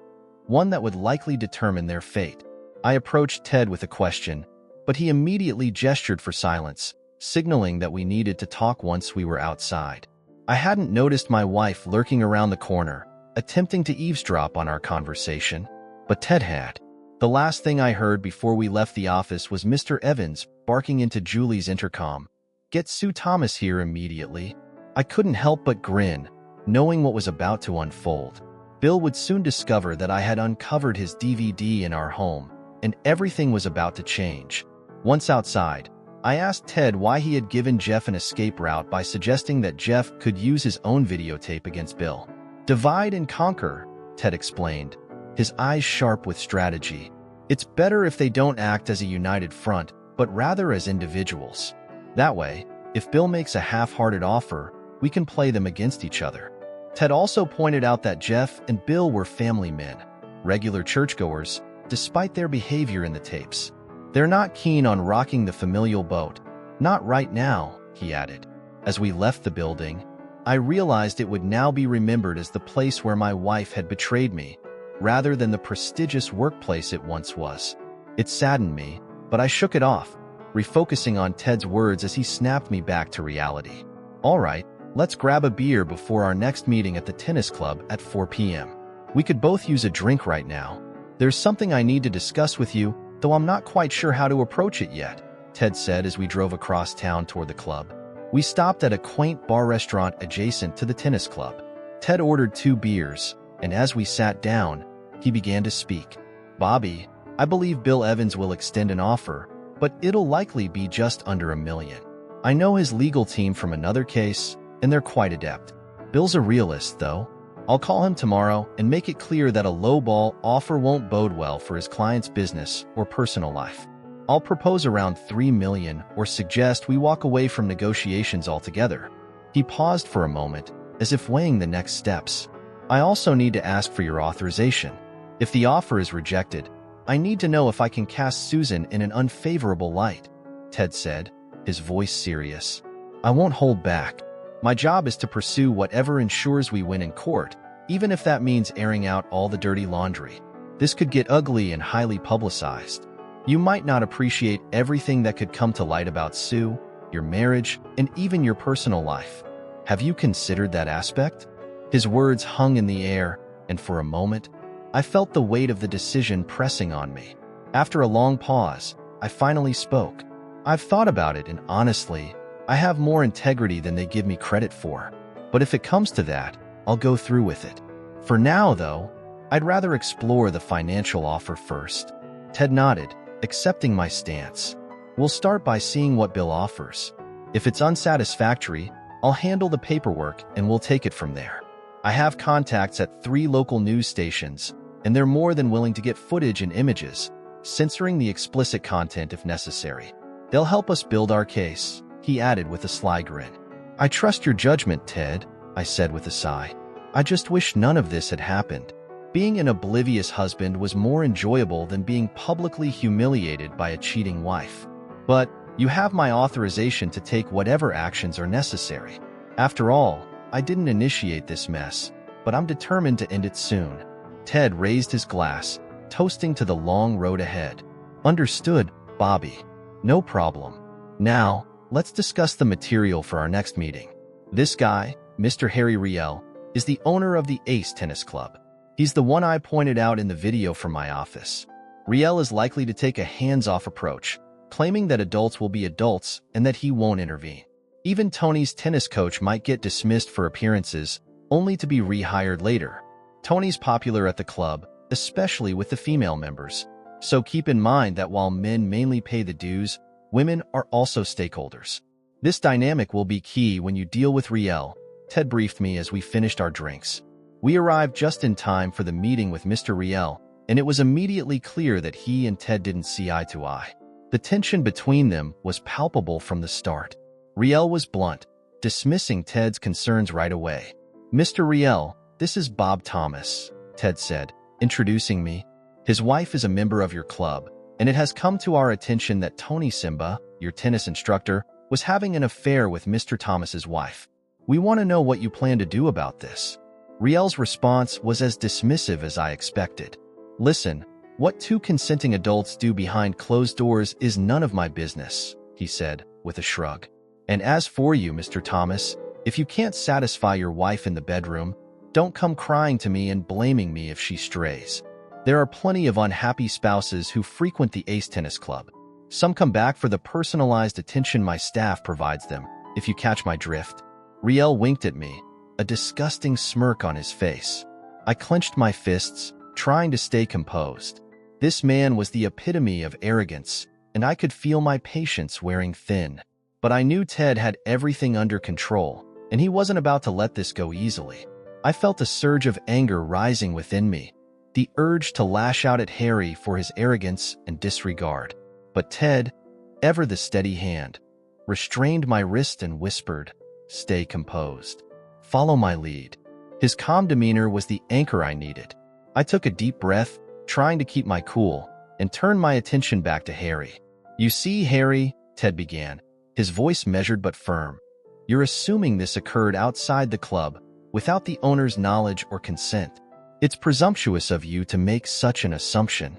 one that would likely determine their fate. I approached Ted with a question, but he immediately gestured for silence, signaling that we needed to talk once we were outside. I hadn't noticed my wife lurking around the corner, attempting to eavesdrop on our conversation, but Ted had. The last thing I heard before we left the office was Mr. Evans barking into Julie's intercom. Get Sue Thomas here immediately. I couldn't help but grin, knowing what was about to unfold. Bill would soon discover that I had uncovered his DVD in our home, and everything was about to change. Once outside, I asked Ted why he had given Jeff an escape route by suggesting that Jeff could use his own videotape against Bill. Divide and conquer, Ted explained, his eyes sharp with strategy. It's better if they don't act as a united front, but rather as individuals. That way, if Bill makes a half-hearted offer, we can play them against each other. Ted also pointed out that Jeff and Bill were family men, regular churchgoers, despite their behavior in the tapes. They're not keen on rocking the familial boat. Not right now, he added. As we left the building, I realized it would now be remembered as the place where my wife had betrayed me, rather than the prestigious workplace it once was. It saddened me, but I shook it off, refocusing on Ted's words as he snapped me back to reality. All right, let's grab a beer before our next meeting at the tennis club at 4 p.m. We could both use a drink right now. There's something I need to discuss with you, though I'm not quite sure how to approach it yet, Ted said as we drove across town toward the club. We stopped at a quaint bar restaurant adjacent to the tennis club. Ted ordered 2 beers, and as we sat down, he began to speak. Bobby, I believe Bill Evans will extend an offer, but it'll likely be just under $1 million. I know his legal team from another case, and they're quite adept. Bill's a realist, though. I'll call him tomorrow and make it clear that a lowball offer won't bode well for his client's business or personal life. I'll propose around $3 million or suggest we walk away from negotiations altogether. He paused for a moment, as if weighing the next steps. I also need to ask for your authorization. If the offer is rejected, I need to know if I can cast Susan in an unfavorable light, Ted said, his voice serious. I won't hold back. My job is to pursue whatever ensures we win in court, even if that means airing out all the dirty laundry. This could get ugly and highly publicized. You might not appreciate everything that could come to light about Sue, your marriage, and even your personal life. Have you considered that aspect? His words hung in the air, and for a moment, I felt the weight of the decision pressing on me. After a long pause, I finally spoke. I've thought about it, and honestly, I have more integrity than they give me credit for. But if it comes to that, I'll go through with it. For now, though, I'd rather explore the financial offer first. Ted nodded, accepting my stance. We'll start by seeing what Bill offers. If it's unsatisfactory, I'll handle the paperwork and we'll take it from there. I have contacts at 3 local news stations, and they're more than willing to get footage and images, censoring the explicit content if necessary. They'll help us build our case, he added with a sly grin. I trust your judgment, Ted, I said with a sigh. I just wish none of this had happened. Being an oblivious husband was more enjoyable than being publicly humiliated by a cheating wife. But you have my authorization to take whatever actions are necessary. After all, I didn't initiate this mess, but I'm determined to end it soon. Ted raised his glass, toasting to the long road ahead. Understood, Bobby. No problem. Now, let's discuss the material for our next meeting. This guy, Mr. Harry Riel, is the owner of the Ace Tennis Club. He's the one I pointed out in the video from my office. Riel is likely to take a hands-off approach, claiming that adults will be adults and that he won't intervene. Even Tony's tennis coach might get dismissed for appearances, only to be rehired later. Tony's popular at the club, especially with the female members. So keep in mind that while men mainly pay the dues, women are also stakeholders. This dynamic will be key when you deal with Riel, Ted briefed me as we finished our drinks. We arrived just in time for the meeting with Mr. Riel, and it was immediately clear that he and Ted didn't see eye to eye. The tension between them was palpable from the start. Riel was blunt, dismissing Ted's concerns right away. Mr. Riel, this is Bob Thomas, Ted said, introducing me. His wife is a member of your club, and it has come to our attention that Tony Simba, your tennis instructor, was having an affair with Mr. Thomas's wife. We want to know what you plan to do about this. Riel's response was as dismissive as I expected. Listen, what 2 consenting adults do behind closed doors is none of my business, he said, with a shrug. And as for you, Mr. Thomas, if you can't satisfy your wife in the bedroom, don't come crying to me and blaming me if she strays. There are plenty of unhappy spouses who frequent the Ace Tennis Club. Some come back for the personalized attention my staff provides them, if you catch my drift. Riel winked at me, a disgusting smirk on his face. I clenched my fists, trying to stay composed. This man was the epitome of arrogance, and I could feel my patience wearing thin. But I knew Ted had everything under control, and he wasn't about to let this go easily. I felt a surge of anger rising within me, the urge to lash out at Harry for his arrogance and disregard. But Ted, ever the steady hand, restrained my wrist and whispered, "Stay composed. Follow my lead." His calm demeanor was the anchor I needed. I took a deep breath, trying to keep my cool, and turned my attention back to Harry. "You see, Harry," Ted began, his voice measured but firm. "You're assuming this occurred outside the club, without the owner's knowledge or consent. It's presumptuous of you to make such an assumption."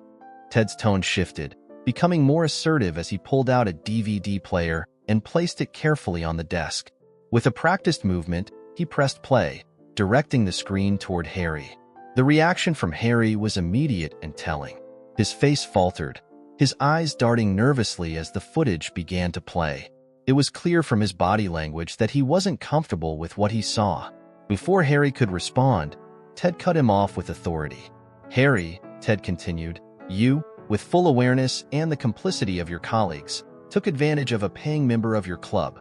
Ted's tone shifted, becoming more assertive as he pulled out a DVD player and placed it carefully on the desk. With a practiced movement, he pressed play, directing the screen toward Harry. The reaction from Harry was immediate and telling. His face faltered, his eyes darting nervously as the footage began to play. It was clear from his body language that he wasn't comfortable with what he saw. Before Harry could respond, Ted cut him off with authority. "Harry," Ted continued, "you, with full awareness and the complicity of your colleagues, took advantage of a paying member of your club,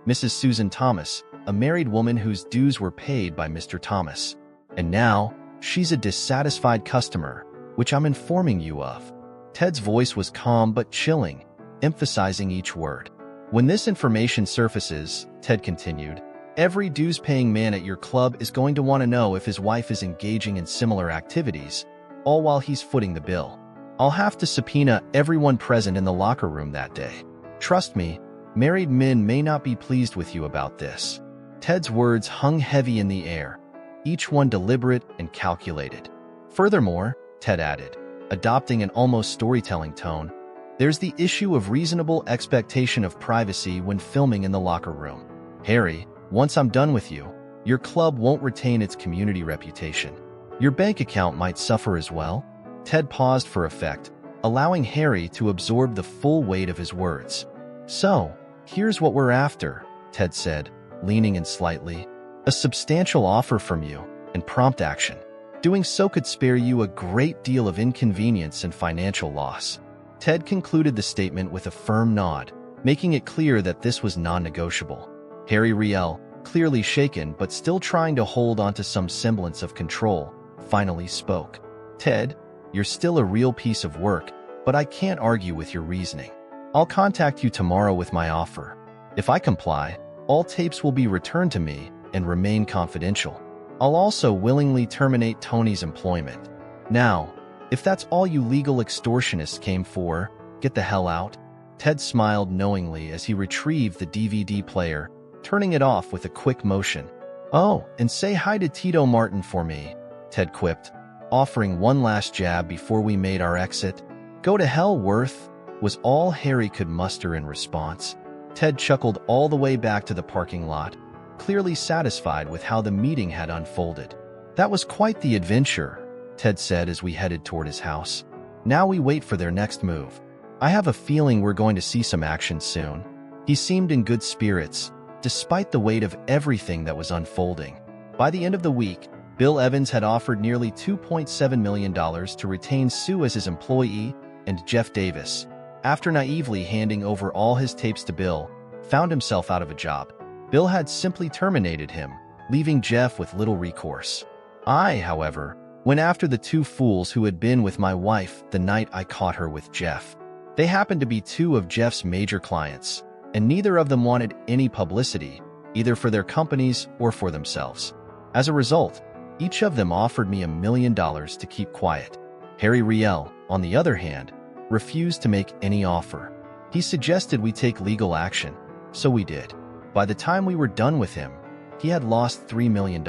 Mrs. Susan Thomas, a married woman whose dues were paid by Mr. Thomas. And now, she's a dissatisfied customer, which I'm informing you of." Ted's voice was calm but chilling, emphasizing each word. "When this information surfaces," Ted continued, "every dues-paying man at your club is going to want to know if his wife is engaging in similar activities, all while he's footing the bill. I'll have to subpoena everyone present in the locker room that day. Trust me, married men may not be pleased with you about this." Ted's words hung heavy in the air, each one deliberate and calculated. "Furthermore," Ted added, adopting an almost storytelling tone, "there's the issue of reasonable expectation of privacy when filming in the locker room. Harry, once I'm done with you, your club won't retain its community reputation. Your bank account might suffer as well." Ted paused for effect, allowing Harry to absorb the full weight of his words. "So, here's what we're after," Ted said, leaning in slightly. A substantial offer from you, and prompt action. Doing so could spare you a great deal of inconvenience and financial loss. Ted concluded the statement with a firm nod, making it clear that this was non-negotiable. Harry Riel, clearly shaken but still trying to hold onto some semblance of control, finally spoke. Ted, you're still a real piece of work, but I can't argue with your reasoning. I'll contact you tomorrow with my offer. If I comply, all tapes will be returned to me and remain confidential. I'll also willingly terminate Tony's employment. Now, if that's all you legal extortionists came for, get the hell out. Ted smiled knowingly as he retrieved the DVD player, turning it off with a quick motion. Oh, and say hi to Tito Martin for me, Ted quipped, offering one last jab before we made our exit. Go to hell, Worth, was all Harry could muster in response. Ted chuckled all the way back to the parking lot, clearly satisfied with how the meeting had unfolded. That was quite the adventure, Ted said as we headed toward his house. Now we wait for their next move. I have a feeling we're going to see some action soon. He seemed in good spirits, despite the weight of everything that was unfolding. By the end of the week, Bill Evans had offered nearly $2.7 million to retain Sue as his employee, and Jeff Davis, after naively handing over all his tapes to Bill, found himself out of a job. Bill had simply terminated him, leaving Jeff with little recourse. I, however, went after the two fools who had been with my wife the night I caught her with Jeff. They happened to be two of Jeff's major clients, and neither of them wanted any publicity, either for their companies or for themselves. As a result, each of them offered me $1 million to keep quiet. Harry Riel, on the other hand, refused to make any offer. He suggested we take legal action, so we did. By the time we were done with him, he had lost $3 million.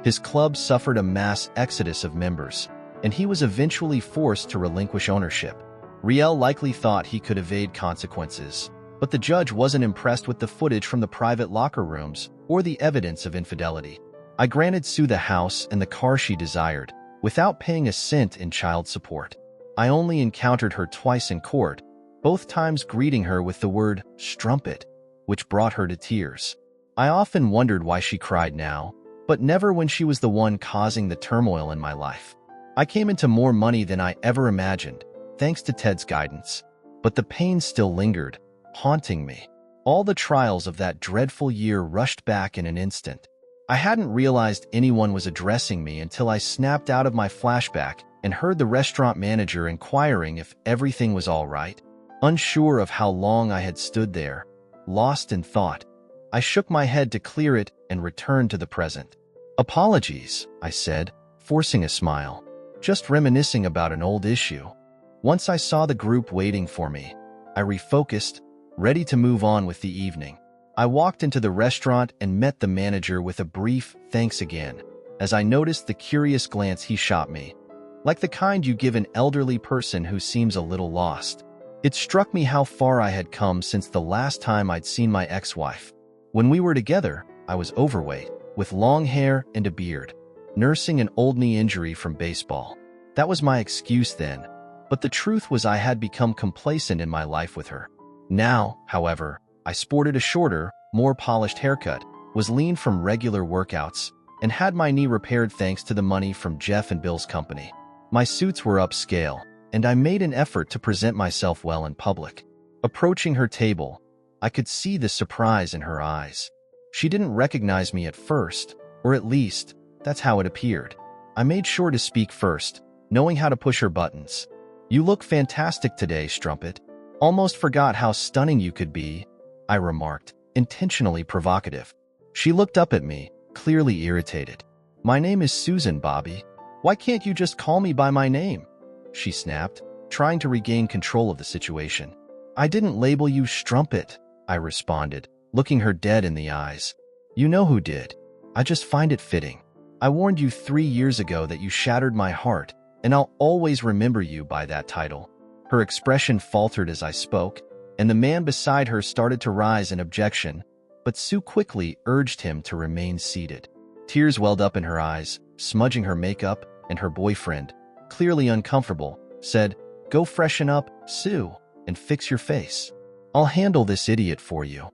His club suffered a mass exodus of members, and he was eventually forced to relinquish ownership. Riel likely thought he could evade consequences, but the judge wasn't impressed with the footage from the private locker rooms or the evidence of infidelity. I granted Sue the house and the car she desired, without paying a cent in child support. I only encountered her twice in court, both times greeting her with the word strumpet, which brought her to tears. I often wondered why she cried now, but never when she was the one causing the turmoil in my life. I came into more money than I ever imagined, thanks to Ted's guidance. But the pain still lingered, haunting me. All the trials of that dreadful year rushed back in an instant. I hadn't realized anyone was addressing me until I snapped out of my flashback and heard the restaurant manager inquiring if everything was all right. Unsure of how long I had stood there, lost in thought, I shook my head to clear it and returned to the present. Apologies, I said, forcing a smile, just reminiscing about an old issue. Once I saw the group waiting for me, I refocused, ready to move on with the evening. I walked into the restaurant and met the manager with a brief thanks again, as I noticed the curious glance he shot me, like the kind you give an elderly person who seems a little lost. It struck me how far I had come since the last time I'd seen my ex-wife. When we were together, I was overweight, with long hair and a beard, nursing an old knee injury from baseball. That was my excuse then, but the truth was I had become complacent in my life with her. Now, however, I sported a shorter, more polished haircut, was lean from regular workouts, and had my knee repaired thanks to the money from Jeff and Bill's company. My suits were upscale, and I made an effort to present myself well in public. Approaching her table, I could see the surprise in her eyes. She didn't recognize me at first, or at least, that's how it appeared. I made sure to speak first, knowing how to push her buttons. You look fantastic today, Strumpet. Almost forgot how stunning you could be, I remarked, intentionally provocative. She looked up at me, clearly irritated. My name is Susan, Bobby. Why can't you just call me by my name? She snapped, trying to regain control of the situation. I didn't label you Strumpet, I responded, looking her dead in the eyes. You know who did. I just find it fitting. I warned you 3 years ago that you shattered my heart, and I'll always remember you by that title. Her expression faltered as I spoke, and the man beside her started to rise in objection, but Sue quickly urged him to remain seated. Tears welled up in her eyes, smudging her makeup, and her boyfriend, clearly uncomfortable, said, "Go freshen up, Sue, and fix your face. I'll handle this idiot for you."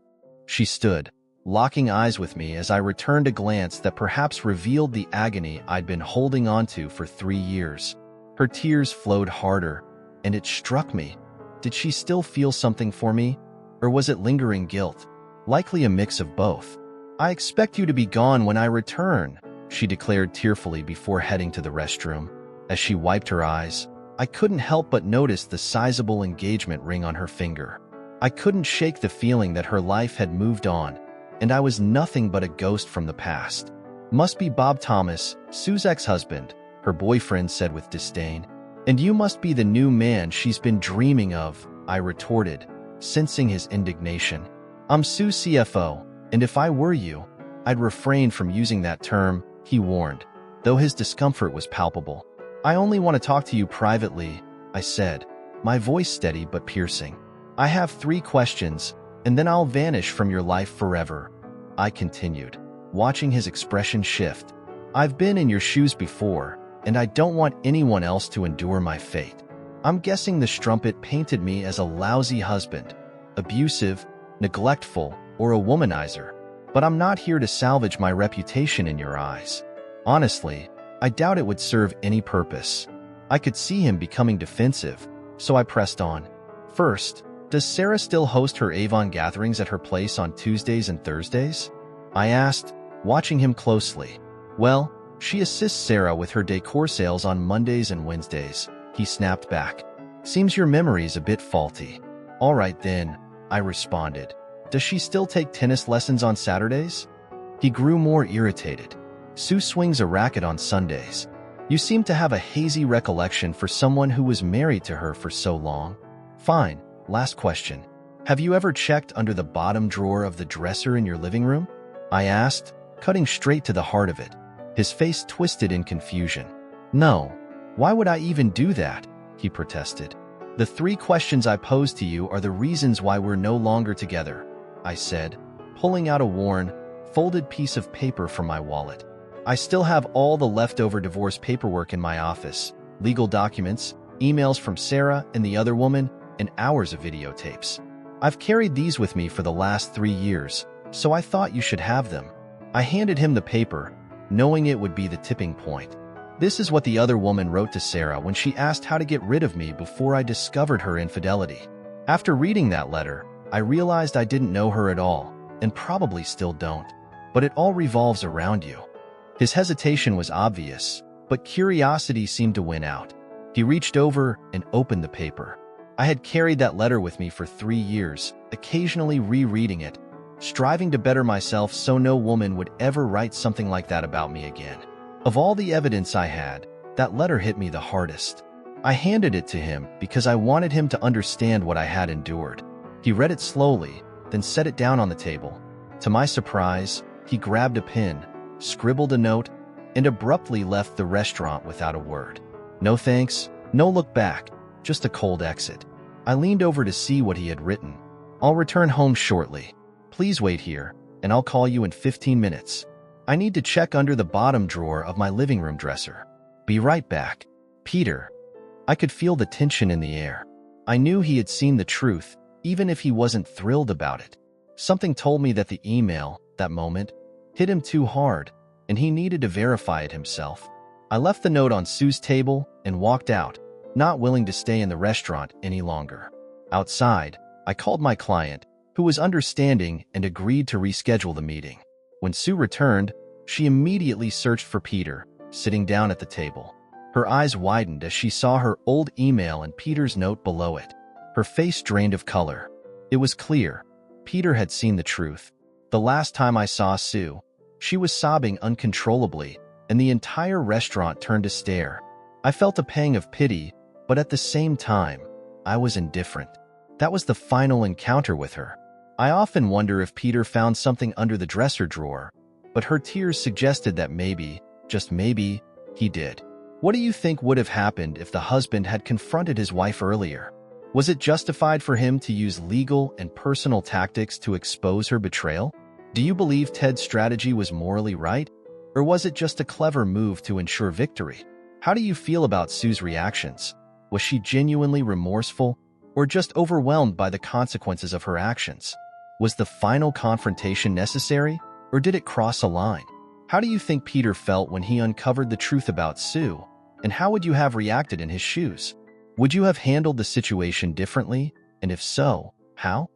She stood, locking eyes with me as I returned a glance that perhaps revealed the agony I'd been holding onto for 3 years. Her tears flowed harder, and it struck me. Did she still feel something for me, or was it lingering guilt? Likely a mix of both. "I expect you to be gone when I return," she declared tearfully before heading to the restroom. As she wiped her eyes, I couldn't help but notice the sizable engagement ring on her finger. I couldn't shake the feeling that her life had moved on, and I was nothing but a ghost from the past. "Must be Bob Thomas, Sue's ex-husband," her boyfriend said with disdain. "And you must be the new man she's been dreaming of," I retorted, sensing his indignation. "I'm Sue's CFO, and if I were you, I'd refrain from using that term," he warned, though his discomfort was palpable. "I only want to talk to you privately," I said, my voice steady but piercing. "I have 3 questions, and then I'll vanish from your life forever," I continued, watching his expression shift. "I've been in your shoes before, and I don't want anyone else to endure my fate. I'm guessing the strumpet painted me as a lousy husband, abusive, neglectful, or a womanizer, but I'm not here to salvage my reputation in your eyes. Honestly, I doubt it would serve any purpose." I could see him becoming defensive, so I pressed on. "First, does Sarah still host her Avon gatherings at her place on Tuesdays and Thursdays?" I asked, watching him closely. "Well, she assists Sarah with her decor sales on Mondays and Wednesdays," he snapped back. "Seems your memory's a bit faulty." "All right then," I responded. "Does she still take tennis lessons on Saturdays?" He grew more irritated. "Sue swings a racket on Sundays. You seem to have a hazy recollection for someone who was married to her for so long." "Fine, last question. Have you ever checked under the bottom drawer of the dresser in your living room?" I asked, cutting straight to the heart of it. His face twisted in confusion. "No. Why would I even do that?" he protested. "The 3 questions I posed to you are the reasons why we're no longer together," I said, pulling out a worn, folded piece of paper from my wallet. "I still have all the leftover divorce paperwork in my office, legal documents, emails from Sarah and the other woman, and hours of videotapes. I've carried these with me for the last 3 years, so I thought you should have them." I handed him the paper, knowing it would be the tipping point. This is what the other woman wrote to Sarah when she asked how to get rid of me before I discovered her infidelity. After reading that letter, I realized I didn't know her at all, and probably still don't. "But it all revolves around you." His hesitation was obvious, but curiosity seemed to win out. He reached over and opened the paper. I had carried that letter with me for 3 years, occasionally rereading it, striving to better myself so no woman would ever write something like that about me again. Of all the evidence I had, that letter hit me the hardest. I handed it to him because I wanted him to understand what I had endured. He read it slowly, then set it down on the table. To my surprise, he grabbed a pen, scribbled a note, and abruptly left the restaurant without a word. No thanks, no look back, just a cold exit. I leaned over to see what he had written. "I'll return home shortly. Please wait here, and I'll call you in 15 minutes. I need to check under the bottom drawer of my living room dresser. Be right back. Peter." I could feel the tension in the air. I knew he had seen the truth, even if he wasn't thrilled about it. Something told me that the email, that moment, hit him too hard, and he needed to verify it himself. I left the note on Sue's table and walked out, not willing to stay in the restaurant any longer. Outside, I called my client, who was understanding and agreed to reschedule the meeting. When Sue returned, she immediately searched for Peter, sitting down at the table. Her eyes widened as she saw her old email and Peter's note below it. Her face drained of color. It was clear. Peter had seen the truth. The last time I saw Sue, she was sobbing uncontrollably, and the entire restaurant turned to stare. I felt a pang of pity, but at the same time, I was indifferent. That was the final encounter with her. I often wonder if Peter found something under the dresser drawer, but her tears suggested that maybe, just maybe, he did. What do you think would have happened if the husband had confronted his wife earlier? Was it justified for him to use legal and personal tactics to expose her betrayal? Do you believe Ted's strategy was morally right? Or was it just a clever move to ensure victory? How do you feel about Sue's reactions? Was she genuinely remorseful, or just overwhelmed by the consequences of her actions? Was the final confrontation necessary, or did it cross a line? How do you think Peter felt when he uncovered the truth about Sue, and how would you have reacted in his shoes? Would you have handled the situation differently, and if so, how?